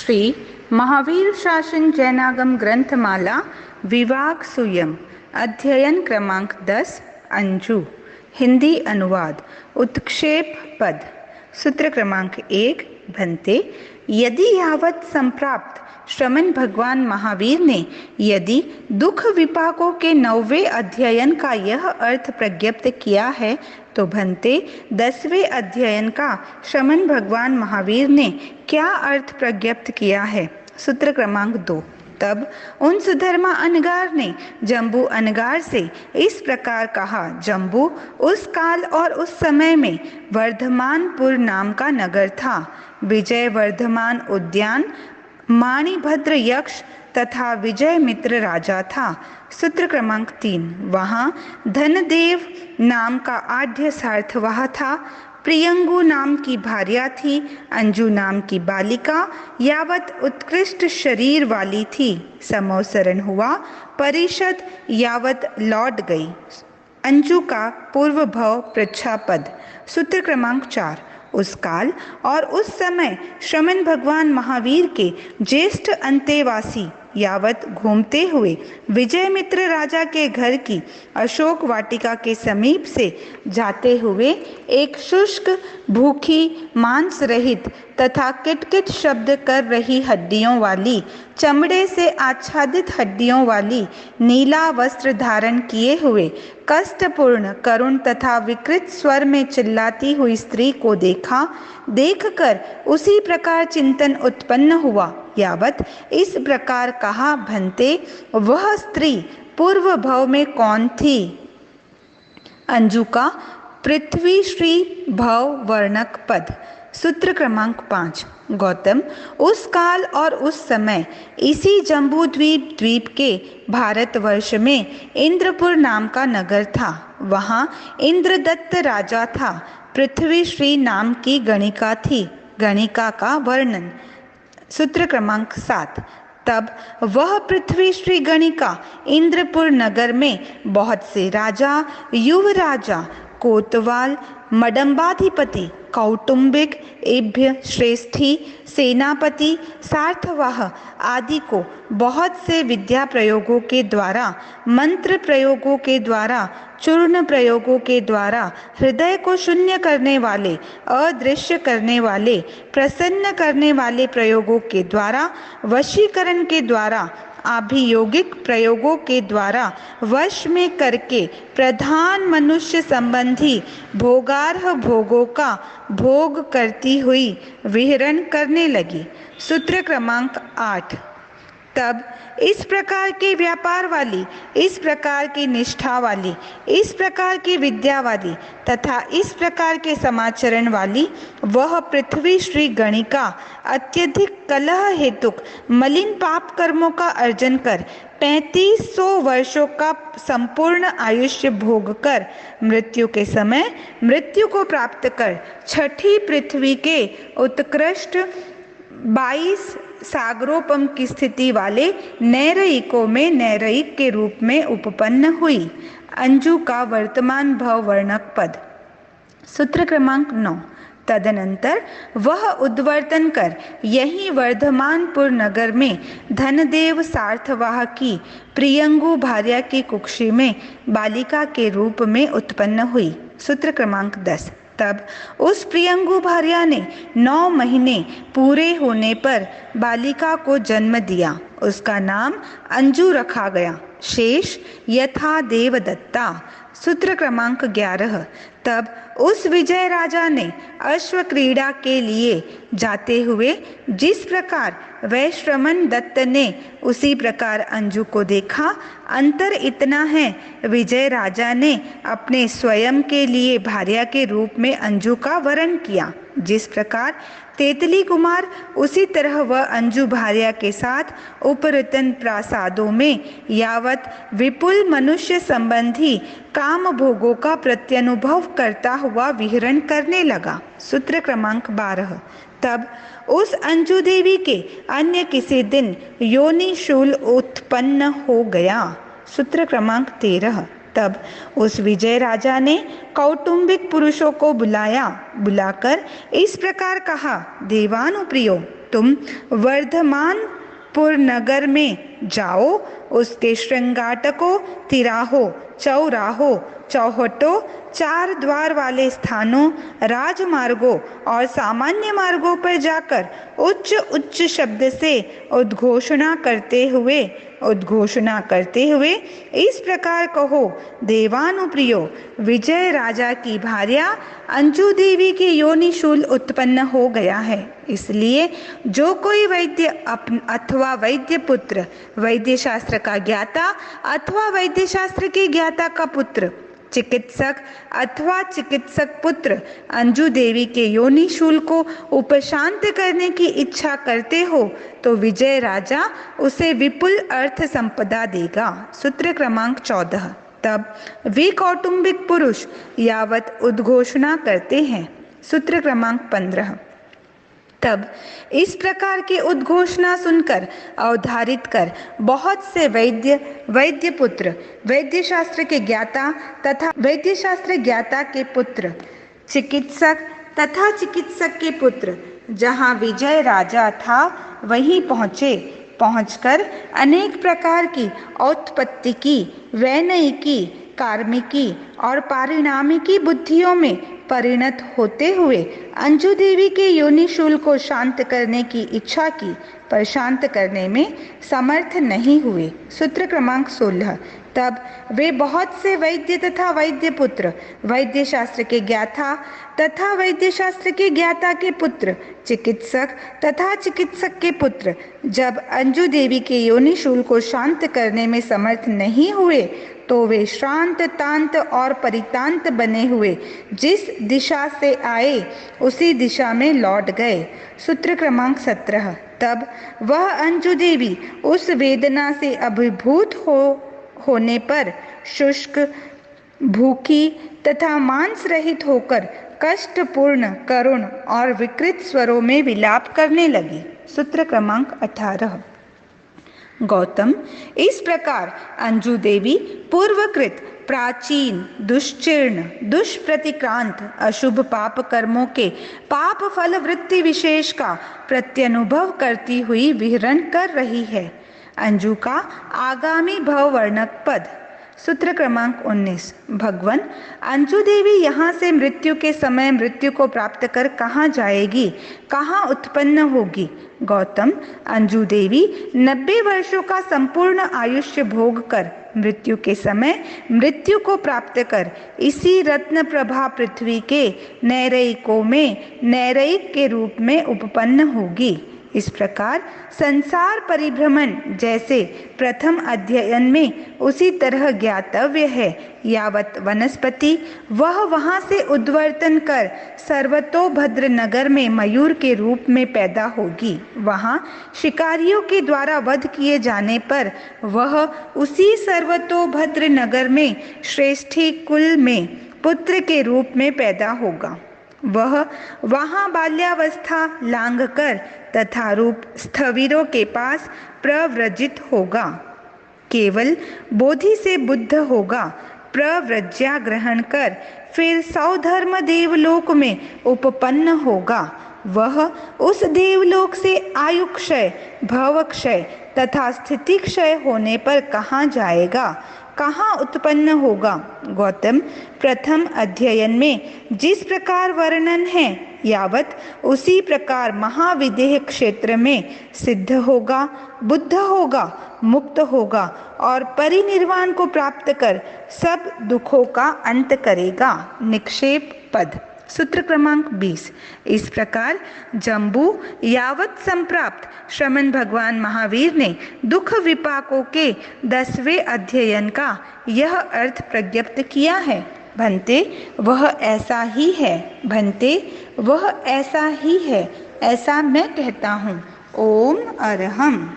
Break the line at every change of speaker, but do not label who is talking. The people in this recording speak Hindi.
श्री महावीर शासन जैनागम ग्रंथमाला विभाग सुयम अध्ययन क्रमांक 10 अंजू हिंदी अनुवाद उत्क्षेप पद सूत्र क्रमांक 1 भन्ते यदि यावत संप्राप्त श्रमण भगवान महावीर ने यदि दुख विपाकों के 9वें अध्ययन का यह अर्थ प्रज्ञप्त किया है तो भन्ते 10वें अध्ययन का श्रमण भगवान महावीर ने क्या अर्थ प्रज्ञप्त किया है। सूत्र क्रमांक 2 तब उन सुधर्मा अनगार ने जम्बू अनगार से इस प्रकार कहा। जम्बू उस काल और उस समय में वर्धमानपुर नाम का नगर था। विजय वर्धमान उद्यान माणिभद्र यक्ष तथा विजय मित्र राजा था। सूत्र क्रमांक 3 वहाँ धनदेव नाम का आढ्य सार्थवाह था। प्रियंगु नाम की भार्या थी। अंजू नाम की बालिका यावत उत्कृष्ट शरीर वाली थी। समोसरण हुआ। परिषद यावत लौट गई। अंजू का पूर्व भव पृच्छा पद। सूत्र क्रमांक 4 उस काल और उस समय श्रमण भगवान महावीर के ज्येष्ठ अंतेवासी यावत घूमते हुए विजय मित्र राजा के घर की अशोक वाटिका के समीप से जाते हुए एक शुष्क भूखी मांस रहित तथा किटकिट शब्द कर रही हड्डियों वाली चमड़े से आच्छादित हड्डियों वाली नीला वस्त्र धारण किए हुए कष्टपूर्ण करुण तथा विकृत स्वर में चिल्लाती हुई स्त्री को देखा। देखकर उसी प्रकार चिंतन उत्पन्न हुआ। यावत इस प्रकार कहा। भन्ते वह स्त्री पूर्व भव में कौन थी। अंजू का पृथ्वी श्री भव वर्णक पद। सूत्र क्रमांक 5 गौतम उस काल और उस समय इसी जम्बू द्वीप के भारतवर्ष में इंद्रपुर नाम का नगर था। वहाँ इंद्रदत्त राजा था। पृथ्वी श्री नाम की गणिका थी। गणिका का वर्णन। सूत्र क्रमांक 7 तब वह पृथ्वी श्री गणिका इंद्रपुर नगर में बहुत से राजा युवराजा कोतवाल मडम्बाधिपति कौटुंबिक एभ्य श्रेष्ठी सेनापति सार्थवाह आदि को बहुत से विद्या प्रयोगों के द्वारा मंत्र प्रयोगों के द्वारा चूर्ण प्रयोगों के द्वारा हृदय को शून्य करने वाले अदृश्य करने वाले प्रसन्न करने वाले प्रयोगों के द्वारा वशीकरण के द्वारा अभियोगिक प्रयोगों के द्वारा वश में करके प्रधान मनुष्य संबंधी भोगार्ह भोगों का भोग करती हुई विहरण करने लगी। सूत्र क्रमांक 8 तब इस प्रकार के व्यापार वाली, इस प्रकार की निष्ठा वाली, इस प्रकार की विद्या वाली तथा इस प्रकार के समाचरण वाली वह पृथ्वी श्री गणिका अत्यधिक कलह हेतुक मलिन पाप कर्मों का अर्जन कर 3500 वर्षों का संपूर्ण आयुष्य भोग कर मृत्यु के समय मृत्यु को प्राप्त कर छठी पृथ्वी के उत्कृष्ट 22 सागरोपम की स्थिति वाले नैरयिकों में नैरयिक के रूप में उपपन्न हुई। अंजू का वर्तमान भव वर्णक पद। सूत्र क्रमांक 9 तदनंतर वह उद्वर्तन कर यही वर्धमानपुर नगर में धनदेव सार्थवाह की प्रियंगु भार्या की कुक्षी में बालिका के रूप में उत्पन्न हुई। सूत्र क्रमांक 10 तब उस प्रियंगु भार्या ने 9 महीने पूरे होने पर बालिका को जन्म दिया। उसका नाम अंजू रखा गया। शेष यथा देवदत्ता। सूत्र क्रमांक 11 तब उस विजय राजा ने अश्व क्रीड़ा के लिए जाते हुए जिस प्रकार वैश्रमण दत्त ने उसी प्रकार अंजू को देखा। अंतर इतना है विजय राजा ने अपने स्वयं के लिए भार्या के रूप में अंजू का वरण किया। जिस प्रकार तेतली कुमार उसी तरह वह अंजू भार्या के साथ उपरतन प्रासादों में यावत विपुल मनुष्य संबंधी काम भोगों का प्रत्यनुभव करता हुआ विहरण करने लगा। सूत्र क्रमांक 12 तब उस अंजू देवी के अन्य किसी दिन योनि शूल उत्पन्न हो गया। सूत्र क्रमांक 13 तब उस विजय राजा ने कौटुंबिक पुरुषों को बुलाकर इस प्रकार कहा। देवानुप्रियो तुम वर्धमानपुर नगर में जाओ, उसके श्रृंगाटकों, तिराहों, चौराहों, चौहटों, चार द्वार वाले स्थानों, राजमार्गों और सामान्य मार्गों पर जाकर उच्च उच्च शब्द से उद्घोषणा करते हुए इस प्रकार कहो, देवानुप्रियो, विजय राजा की भार्या अंजू देवी के योनि शूल उत्पन्न हो गया है। इसलिए जो कोई वैद्य अथवा वैद्य पुत्र, वैद्य शास्त्र का ज्ञाता अथवा वैद्य शास्त्र के ज्ञाता का पुत्र, चिकित्सक अथवा चिकित्सक पुत्र अंजू देवी के योनि शूल को उपशांत करने की इच्छा करते हो तो विजय राजा उसे विपुल अर्थ संपदा देगा। सूत्र क्रमांक 14। तब वे कौटुंबिक पुरुष यावत उद्घोषणा करते हैं। सूत्र क्रमांक 15। तब इस प्रकार की उद्घोषणा सुनकर अवधारित कर बहुत से वैद्य पुत्र, वैद्य शास्त्र के ज्ञाता तथा वैद्य शास्त्र ज्ञाता के पुत्र, चिकित्सक तथा चिकित्सक के पुत्र जहाँ विजय राजा था वहीं पहुंचकर अनेक प्रकार की औत्पत्तिकी, वैनयिकी, कार्मिकी और पारिणामिकी बुद्धियों में परिणत होते हुए अंजू देवी के योनि शूल को शांत करने की इच्छा की, पर शांत करने में समर्थ नहीं हुए। सूत्र क्रमांक 16। तब वे बहुत से वैद्य तथा वैद्य पुत्र, वैद्य शास्त्र के ज्ञाता तथा वैद्य शास्त्र के ज्ञाता के पुत्र, चिकित्सक तथा चिकित्सक के पुत्र जब अंजू देवी के योनि शूल को शांत करने में समर्थ नहीं हुए तो वे श्रांत, तांत और परितांत बने हुए जिस दिशा से आए उसी दिशा में लौट गए। सूत्र क्रमांक 17। तब वह अंजू देवी उस वेदना से अभिभूत होने पर शुष्क, भूखी तथा मांस रहित होकर कष्टपूर्ण, करुण और विकृत स्वरों में विलाप करने लगी। सूत्र क्रमांक 18। गौतम, इस प्रकार अंजू देवी पूर्वकृत प्राचीन, दुश्चीर्ण, दुष्प्रतिक्रांत, अशुभ पाप कर्मों के पाप फल वृत्ति विशेष का प्रत्यनुभव करती हुई विहरण कर रही है। अंजू का आगामी भववर्णक पद। सूत्र क्रमांक 19। भगवन, अंजू देवी यहाँ से मृत्यु के समय मृत्यु को प्राप्त कर कहाँ जाएगी, कहाँ उत्पन्न होगी? गौतम, अंजू देवी 90 वर्षों का संपूर्ण आयुष्य भोग कर मृत्यु के समय मृत्यु को प्राप्त कर इसी रत्न प्रभा पृथ्वी के नैरयिकों में नैरयिक के रूप में उपपन्न होगी। इस प्रकार संसार परिभ्रमण जैसे प्रथम अध्ययन में उसी तरह ज्ञातव्य है। यावत वनस्पति वह वहाँ से उद्वर्तन कर सर्वतोभद्र नगर में मयूर के रूप में पैदा होगी। वहाँ शिकारियों के द्वारा वध किए जाने पर वह उसी सर्वतोभद्र नगर में श्रेष्ठी कुल में पुत्र के रूप में पैदा होगा। वह वहाँ बाल्यावस्था लांघ कर तथा रूप स्थविरों के पास प्रव्रजित होगा। केवल बोधि से बुद्ध होगा। प्रव्रज्या ग्रहण कर फिर सौधर्म देवलोक में उपपन्न होगा। वह उस देवलोक से आयु क्षय, भव क्षय तथा स्थिति क्षय होने पर कहाँ जाएगा, कहाँ उत्पन्न होगा? गौतम, प्रथम अध्ययन में जिस प्रकार वर्णन है यावत उसी प्रकार महाविदेह क्षेत्र में सिद्ध होगा, बुद्ध होगा, मुक्त होगा और परिनिर्वाण को प्राप्त कर सब दुखों का अंत करेगा। निक्षेप पद। सूत्र क्रमांक 20। इस प्रकार जम्बू यावत संप्राप्त श्रमण भगवान महावीर ने दुख विपाकों के 10वें अध्ययन का यह अर्थ प्रज्ञप्त किया है। भंते वह ऐसा ही है, भंते वह ऐसा ही है, ऐसा मैं कहता हूँ। ओम अरहम।